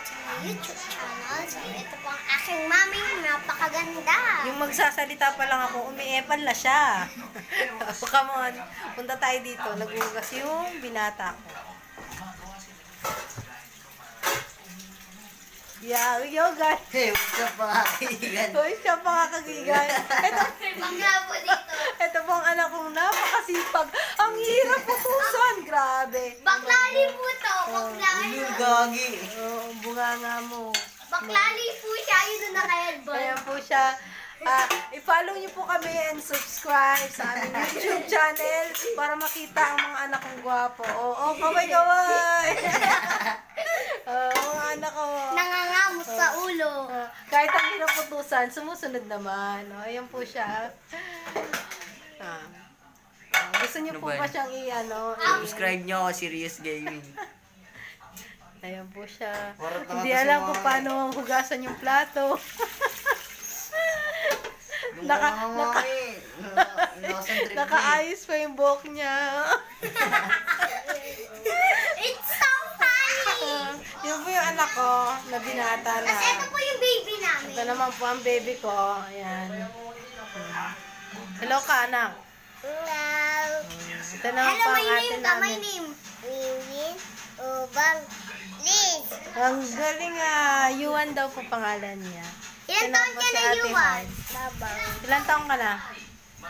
to my YouTube channel. So, ito po ang aking maming napakaganda. Yung magsasalita pa lang ako, umiepal na siya. Come on, punta tayo dito. Nagugas yung binata ko. Yeah, yoga. Hey, what's up mga kaibigan? Hoy, siya pa nga kagigan. Bangga po dito. Ito po ang anak kong napakasipag. Ang hirap utusan. Grabe. Baklali po to. Baklali. Yung gagi. Oo, bunganga mo. Baklali po siya. Yun na kaya ba? Kaya po siya. I-follow niyo po kami and subscribe sa aming YouTube channel para makita ang mga anak kong gwapo. Oo, kaway-kaway. Mga anak ko. Nangangamot sa ulo. Kahit ang hirap utusan, sumusunod naman. Ayan po siya. Gusto niyo po ba siyang Subscribe nyo ako, Serious Gaming. Ayan po siya. Warat na Hindi kasi alam mga- kung paano hugasan yung plato. Nakaayos pa yung buhok niya. It's so funny. Yun po yung anak ko na binata na. Tapos ito po yung baby namin. Ito naman po ang baby ko. Ayan. Hello ka, anak. Hello. Ito naman Hello, po my ang ate name ka. My namin. name. Winwin Ubang Liz. Ang galing Yuan daw po pangalan niya. Ilan Ito taon naman po ka si na, Ate Yuan? Han. Ilan taong ka na?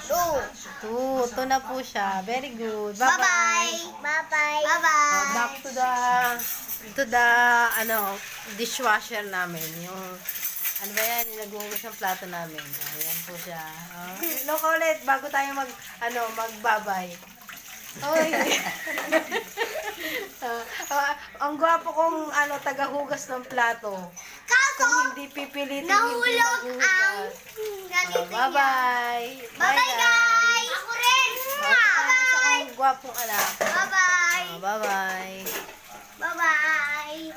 2. 2 na po siya. Very good. Bye-bye. Bye-bye. Bye-bye. Back to the dishwasher namin. Yung ano ba yan, naghuhugas ng plato namin. Ayan po siya. Hello ka ulit bago tayo magbabay. Oy. Ang gwapo kong tagahugas ng plato. Kaso, Kung hindi pipilitin, hindi nahulog ang maghuhugas. ganito niya. Bye-bye. Bye-bye, guys. Ako rin. Isa kong gwapong anak. Bye-bye. Bye-bye. Bye-bye.